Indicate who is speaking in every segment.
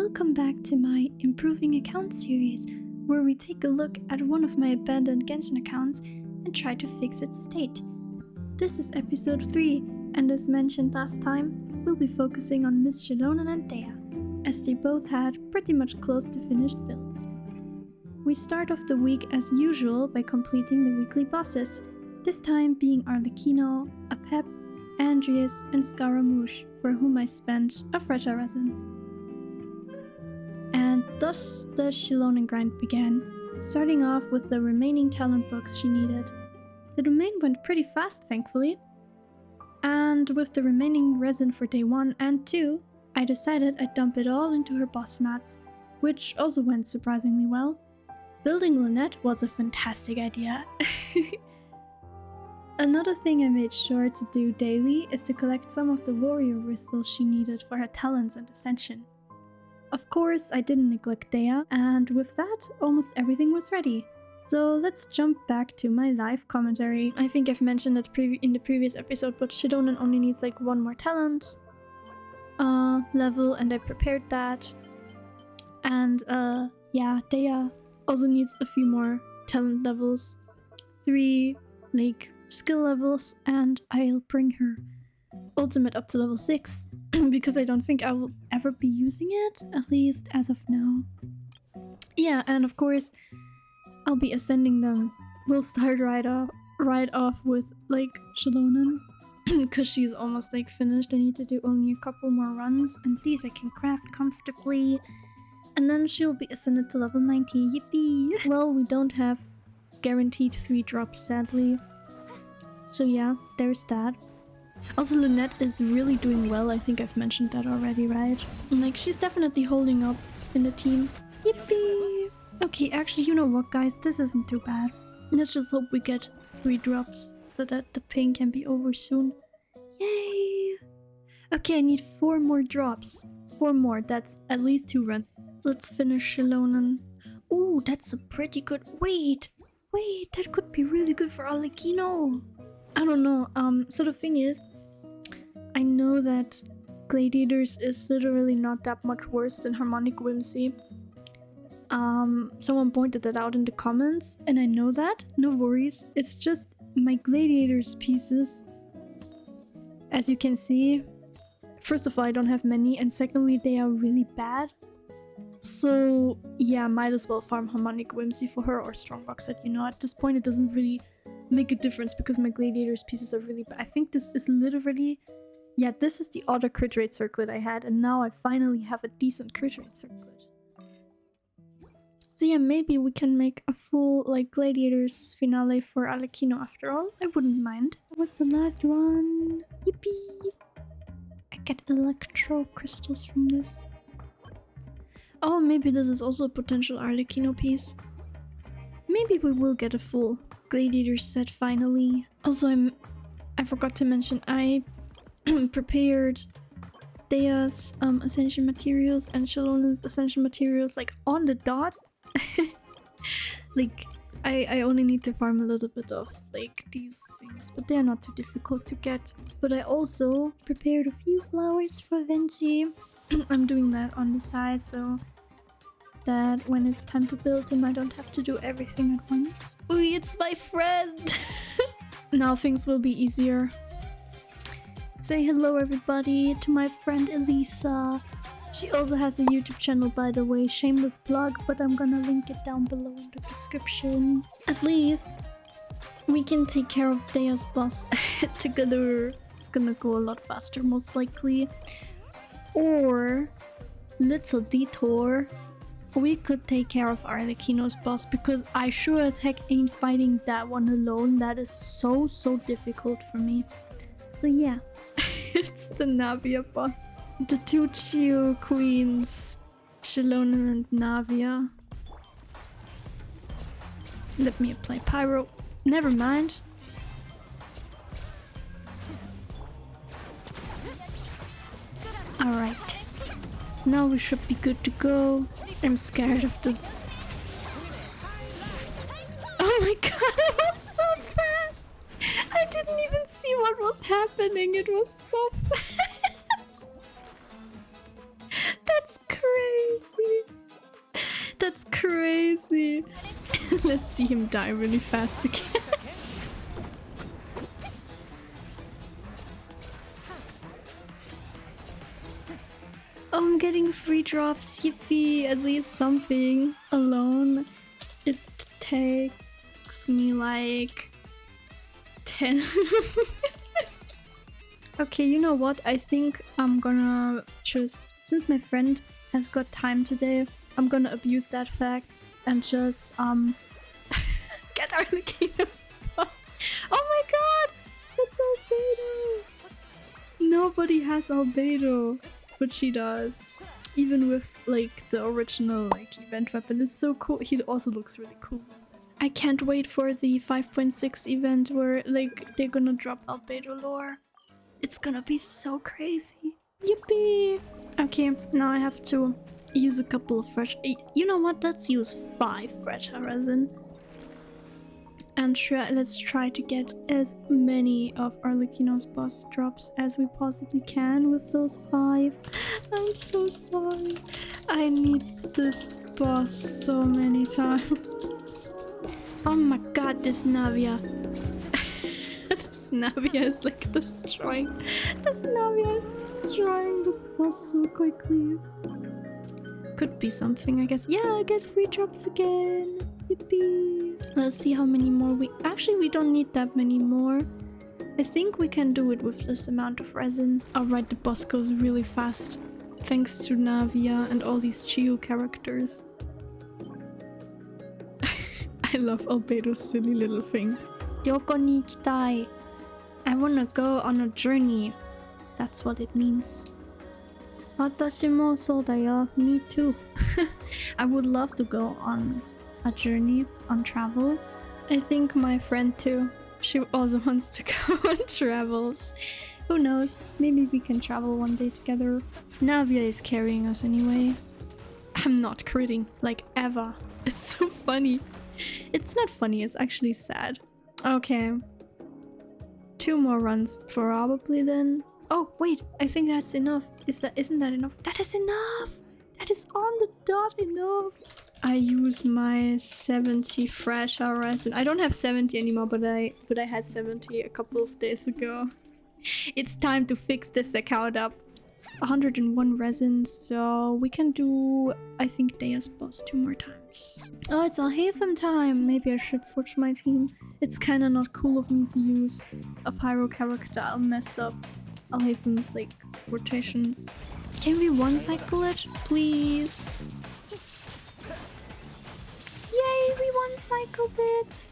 Speaker 1: Welcome back to my Improving Account series, where we take a look at one of my abandoned Genshin accounts and try to fix its state. This is episode 3, and as mentioned last time, we'll be focusing on Miss Xilonen and Dehya, as they both had pretty much close to finished builds. We start off the week as usual by completing the weekly bosses, this time being Arlecchino, Apep, Andreas, and Scaramouche, for whom I spent a Freta resin. And thus the Xilonen grind began, starting off with the remaining talent books she needed. The domain went pretty fast, thankfully. And with the remaining resin for day 1 and 2, I decided I'd dump it all into her boss mats, which also went surprisingly well. Building Lynette was a fantastic idea. Another thing I made sure to do daily is to collect some of the warrior crystals she needed for her talents and ascension. Of course, I didn't neglect Dehya, and with that, almost everything was ready. So let's jump back to my live commentary. I think I've mentioned it in the previous episode, but Xilonen only needs like one more talent level, and I prepared that. And yeah, Dehya also needs a few more talent levels, 3 like skill levels, and I'll bring her ultimate up to level 6 because I don't think I will ever be using it, at least as of now. Yeah, and of course I'll be ascending them. We'll start right off with like Xilonen because she's almost like finished. I need to do only a couple more runs, and these I can craft comfortably, and then she'll be ascended to level 90. Yippee! Well, we don't have guaranteed 3 drops, sadly. So yeah, there's that. Also, Lynette is really doing well. I think I've mentioned that already, right? And like, she's definitely holding up in the team. Yippee! Okay, actually, you know what, guys? This isn't too bad. Let's just hope we get 3 drops so that the pain can be over soon. Yay! Okay, I need 4 more drops. 4 more. That's at least 2 runs. Let's finish Xilonen. Ooh, that's a pretty good... Wait, that could be really good for Arlecchino. I don't know. So the thing is, I know that Gladiators is literally not that much worse than Harmonic Whimsy. Someone pointed that out in the comments, and I know that. No worries. It's just my Gladiators pieces. As you can see, first of all, I don't have many, and secondly, they are really bad. So yeah, might as well farm Harmonic Whimsy for her or Strongbox Set. You know, at this point, it doesn't really make a difference because my Gladiators pieces are really bad. I think this is literally... Yeah, this is the auto crit rate circlet I had, and now I finally have a decent crit rate circlet. So yeah, maybe we can make a full like Gladiators finale for Arlecchino after all. I wouldn't mind. What's the last one? Yippee! I get electro crystals from this. Oh, maybe this is also a potential Arlecchino piece. Maybe we will get a full Gladiator set finally. Also, I forgot to mention, I prepared Dehya's ascension materials and Xilonen's ascension materials like on the dot. Like, I only need to farm a little bit of like these things, but they're not too difficult to get. But I also prepared a few flowers for Venji. I'm doing that on the side so that when it's time to build him, I don't have to do everything at once. Ooh, it's my friend! Now things will be easier. Say hello, everybody, to my friend Elisa. She also has a YouTube channel, by the way. Shameless plug, but I'm gonna link it down below in the description. At least we can take care of Dehya's boss together. It's gonna go a lot faster, most likely. Or, little detour, we could take care of Arlecchino's boss, because I sure as heck ain't fighting that one alone. That is so difficult for me. So yeah, it's the Navia boss. The 2 Chio queens, Xilonen and Navia. Let me apply Pyro. Never mind. Alright. Now we should be good to go. I'm scared of this. Oh my god, it was so fast! I didn't even see what was happening. It was so fast. That's crazy. Okay. Let's see him die really fast again. Oh, I'm getting 3 drops. Yippee! At least something. Alone, it takes me like 10 minutes. Okay, you know what? I think I'm gonna just, since my friend has got time today, I'm gonna abuse that fact and just get our Lucario spot. Oh my god! That's Albedo! Nobody has Albedo, but she does. Even with like the original like event weapon, it's so cool. He also looks really cool. I can't wait for the 5.6 event where like they're gonna drop Albedo lore. It's gonna be so crazy. Yippee! Okay, now I have to use a couple of fresh. You know what? Let's use 5 fragile resin. And let's try to get as many of Arlecchino's boss drops as we possibly can with those 5. I'm so sorry. I need this boss so many times. Oh my god, this Navia. This Navia is like destroying. This Navia is destroying this boss so quickly. Could be something, I guess. Yeah, I get 3 drops again. Yippee. Let's see how many more we... Actually, we don't need that many more. I think we can do it with this amount of resin. Alright, the boss goes really fast. Thanks to Navia and all these Chio characters. I love Albedo's silly little thing. Yoko ni ikitai. I wanna go on a journey. That's what it means. Watashi mo sou da yo. Me too. I would love to go on a journey, on travels. I think my friend too. She also wants to go on travels. Who knows? Maybe we can travel one day together. Navia is carrying us anyway. I'm not critting, like ever. It's so funny. It's not funny, it's actually sad. Okay. 2 more runs probably then. Oh wait, I think that's enough. Isn't that enough? That is enough! That is on the dot enough! I use my 70 fragile resin. I don't have 70 anymore, but I had 70 a couple of days ago. It's time to fix this account up. 101 resin, so we can do, I think, Dehya's boss 2 more times. Oh, it's Alhaitham time! Maybe I should switch my team. It's kinda not cool of me to use a pyro character. I'll mess up Alhaitham's like rotations. Can we one-cycle it, please? Yay, we one-cycled it!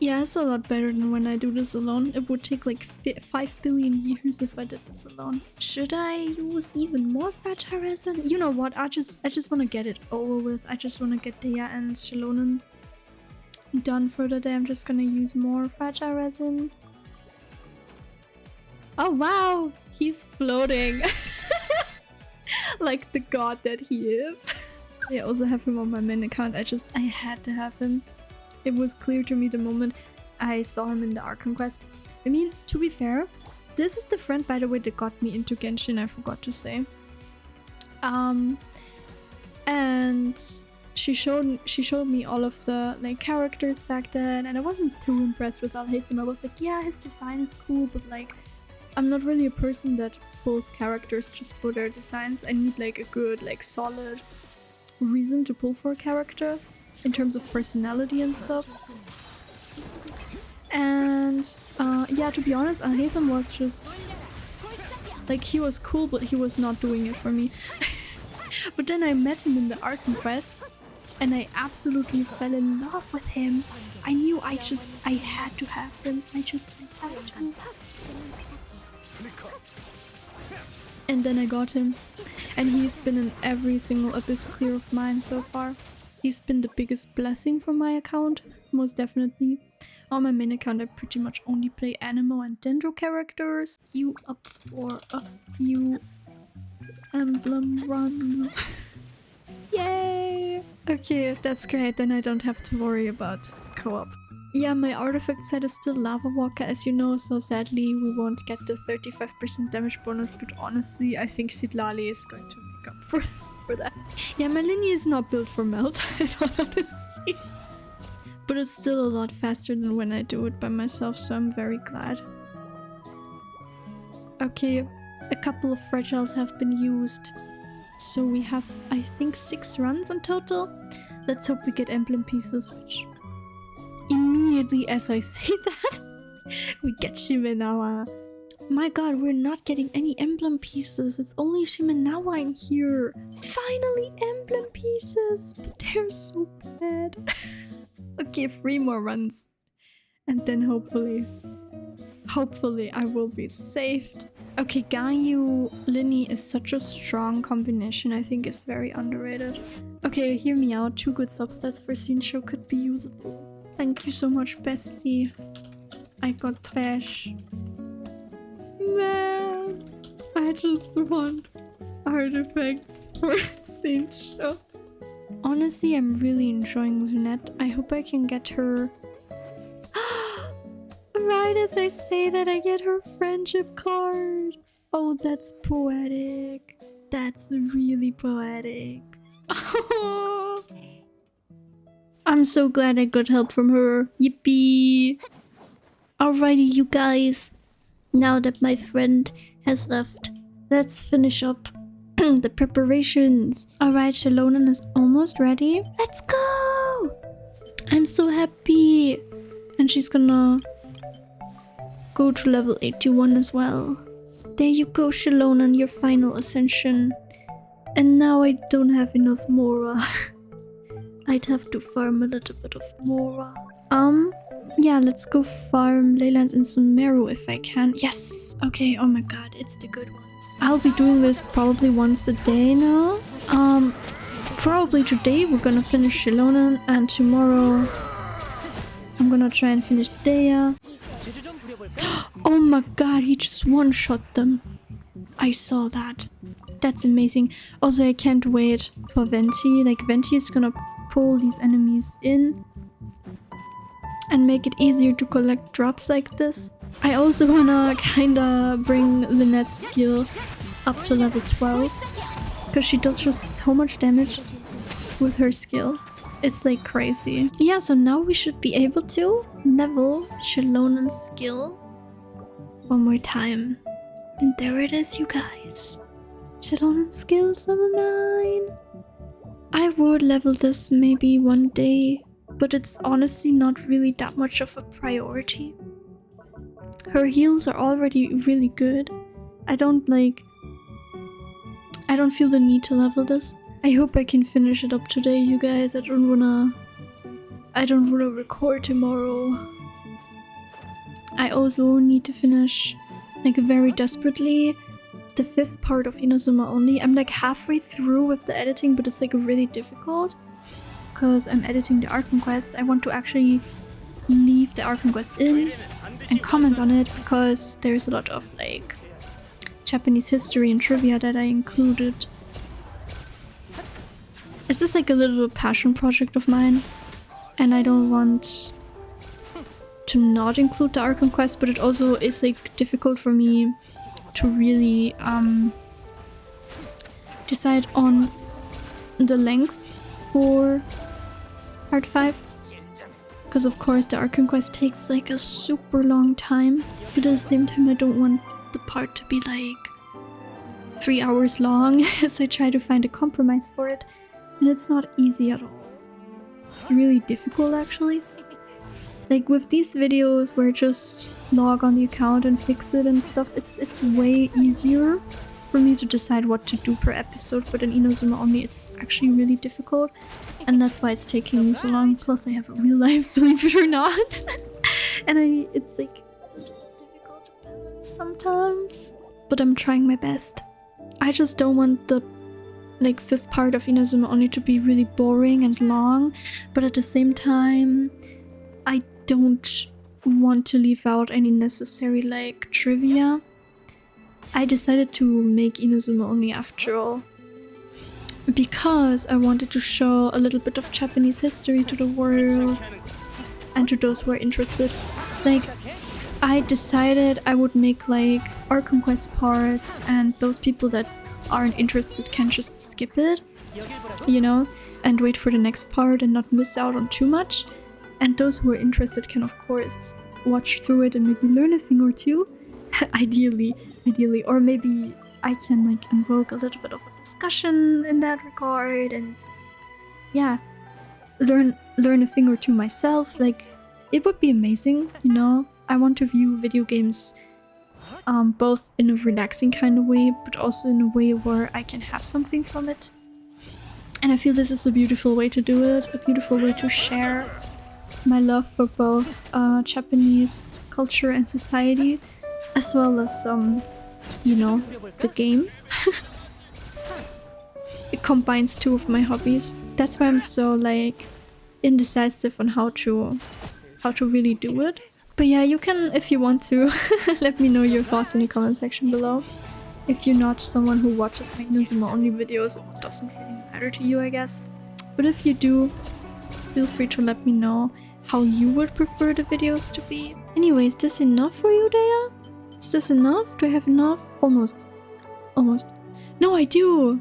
Speaker 1: Yeah, it's a lot better than when I do this alone. It would take like 5 billion years if I did this alone. Should I use even more fragile resin? You know what? I just want to get it over with. I just want to get Dehya and Xilonen done for the day. I'm just gonna use more fragile resin. Oh wow! He's floating! Like the god that he is. I also have him on my main account. I had to have him. It was clear to me the moment I saw him in the Archon quest. I mean, to be fair, this is the friend, by the way, that got me into Genshin, I forgot to say. And she showed me all of the like characters back then, and I wasn't too impressed with Alhaitham. I was like, yeah, his design is cool, but like, I'm not really a person that pulls characters just for their designs. I need like a good, like solid reason to pull for a character in terms of personality and stuff. And yeah, to be honest, Alhaitham was just like, he was cool, but he was not doing it for me. But then I met him in the Archon quest and I absolutely fell in love with him. I knew I had to have him. I had to. And then I got him. And he's been in every single Abyss clear of mine so far. He's been the biggest blessing for my account, most definitely. On my main account I pretty much only play Anemo and Dendro characters. You up for a few emblem runs. Yay! Okay, that's great, then I don't have to worry about co-op. Yeah, my artifact set is still Lava Walker, as you know, so sadly we won't get the 35% damage bonus, but honestly I think Sidlali is going to make up for for that. Yeah, my linear is not built for melt, I don't know how to see. But it's still a lot faster than when I do it by myself, so I'm very glad. Okay, a couple of fragiles have been used. So we have, I think, 6 runs in total. Let's hope we get emblem pieces, which... Immediately as I say that, we get Shimenawa. My god, we're not getting any emblem pieces. It's only Shimenawa in here. Finally emblem pieces, but they're so bad. Okay, 3 more runs. And then hopefully I will be saved. Okay, Gayu Linny is such a strong combination. I think it's very underrated. Okay, hear me out. 2 good substats for Shinsho could be usable. Thank you so much, bestie. I got trash. Man, I just want artifacts for Shinsho. Honestly, I'm really enjoying Lunette. I hope I can get her... Right as I say that, I get her friendship card. Oh, that's poetic. That's really poetic. Oh. I'm so glad I got help from her. Yippee! Alrighty, you guys. Now that my friend has left, let's finish up the preparations. Alright, Xilonen is almost ready. Let's go! I'm so happy. And she's gonna go to level 81 as well. There you go, Xilonen, your final ascension. And now I don't have enough Mora. I'd have to farm a little bit of Mora. Yeah, let's go farm Leylands and Sumeru if I can. Yes! Okay, oh my god, it's the good ones. I'll be doing this probably once a day now. Probably today we're gonna finish Xilonen, and tomorrow I'm gonna try and finish Dehya. Oh my god, he just one-shot them. I saw that. That's amazing. Also, I can't wait for Venti. Like, Venti is gonna pull these enemies in and make it easier to collect drops like this. I also wanna kinda bring Lynette's skill up to level 12, because she does just so much damage with her skill. It's like crazy. Yeah, so now we should be able to level Xilonen's skill one more time. And there it is, you guys. Xilonen's skill is level 9. I would level this maybe one day, but it's honestly not really that much of a priority. Her heals are already really good. I don't feel the need to level this. I hope I can finish it up today, you guys. I don't wanna record tomorrow. I also need to finish, like, very desperately the 5th part of Inazuma Only. I'm like halfway through with the editing, but it's like really difficult because I'm editing the art conquest. I want to actually leave the art conquest in and comment on it because there's a lot of like Japanese history and trivia that I included. It's just like a little passion project of mine, and I don't want to not include the art conquest, but it also is like difficult for me to really decide on the length for part 5, because of course the art conquest takes like a super long time, but at the same time I don't want the part to be like 3 hours long, so I try to find a compromise for it, and it's not easy at all. It's really difficult actually. Like with these videos where I just log on the account and fix it and stuff, it's way easier for me to decide what to do per episode, but in Inazuma Only it's actually really difficult, and that's why it's taking me so long. Plus I have a real life, believe it or not. And it's like a little bit difficult to balance sometimes, but I'm trying my best. I just don't want the like 5th part of Inazuma Only to be really boring and long, but at the same time I don't want to leave out any necessary like trivia. I decided to make Inazuma Only after all because I wanted to show a little bit of Japanese history to the world and to those who are interested. Like, I decided I would make like art conquest parts, and those people that aren't interested can just skip it, you know, and wait for the next part and not miss out on too much. And those who are interested can of course watch through it and maybe learn a thing or two. ideally, or maybe I can like invoke a little bit of a discussion in that regard, and yeah, learn a thing or two myself. Like, it would be amazing, you know. I want to view video games both in a relaxing kind of way, but also in a way where I can have something from it. And I feel this is a beautiful way to do it, a beautiful way to share my love for both Japanese culture and society, as well as you know, the game. It combines two of my hobbies. That's why I'm so like indecisive on how to really do it. But yeah, you can, if you want to, let me know your thoughts in the comment section below. If you're not someone who watches my Inazuma only videos, it doesn't really matter to you, I guess. But if you do, feel free to let me know how you would prefer the videos to be. Anyway, is this enough for you, Dehya? Is this enough? Do I have enough? Almost. No, I do!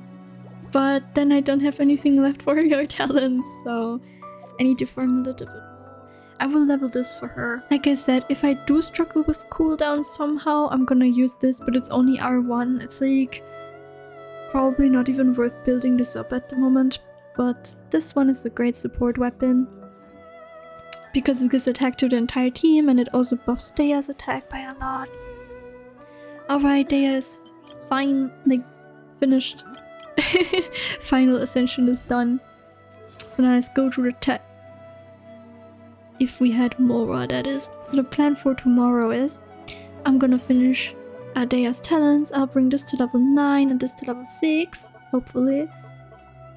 Speaker 1: But then I don't have anything left for your talents, so I need to farm a little bit. I will level this for her. Like I said, if I do struggle with cooldown somehow, I'm gonna use this, but it's only R1. It's like probably not even worth building this up at the moment, but this one is a great support weapon because it gives attack to the entire team and it also buffs Dehya's attack by a lot. Alright, Dehya is fine, like finished. Final ascension is done. So now let's go to the tech. If we had Mora, that is. So the plan for tomorrow is I'm gonna finish Dehya's talents. I'll bring this to level 9 and this to level 6, hopefully.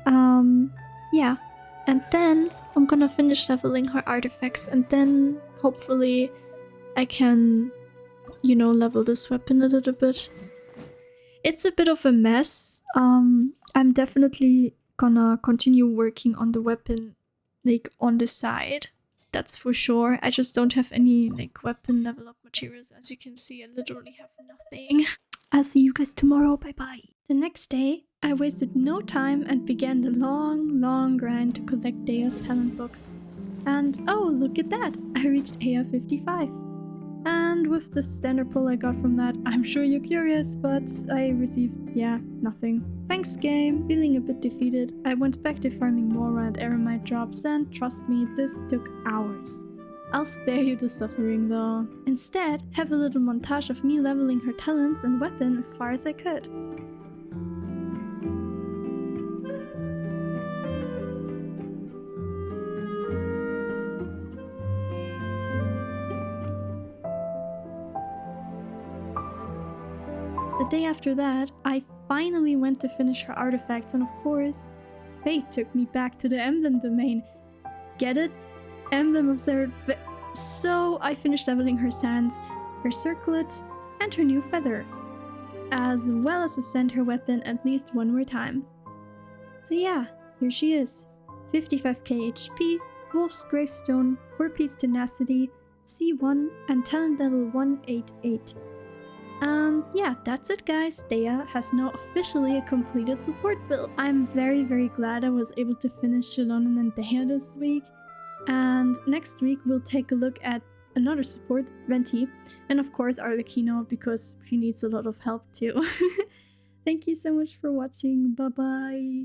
Speaker 1: Yeah. And then I'm gonna finish leveling her artifacts, and then hopefully I can, you know, level this weapon a little bit. It's a bit of a mess. I'm definitely gonna continue working on the weapon, like, on the side. That's for sure. I just don't have any like weapon level up materials. As you can see, I literally have nothing. I'll see you guys tomorrow. Bye bye. The next day, I wasted no time and began the long grind to collect Dehya's talent books. And oh, look at that! I reached AF 55. And with the standard pull I got from that, I'm sure you're curious, but I received, yeah, nothing. Thanks game! Feeling a bit defeated, I went back to farming Mora and Eremite drops, and trust me, this took hours. I'll spare you the suffering though. Instead, have a little montage of me leveling her talents and weapon as far as I could. The day after that, I finally went to finish her artifacts, and of course, fate took me back to the emblem domain. Get it? Emblem of So I finished leveling her sands, her circlet, and her new feather, as well as ascend her weapon at least one more time. So yeah, here she is. 55k HP, Wolf's Gravestone, 4-piece tenacity, C1, and talent level 188. And yeah, that's it guys. Dehya has now officially a completed support build. I'm very glad I was able to finish Xilonen and Dehya this week. And next week we'll take a look at another support, Venti, and of course Arlecchino, because she needs a lot of help too. Thank you so much for watching. Bye bye.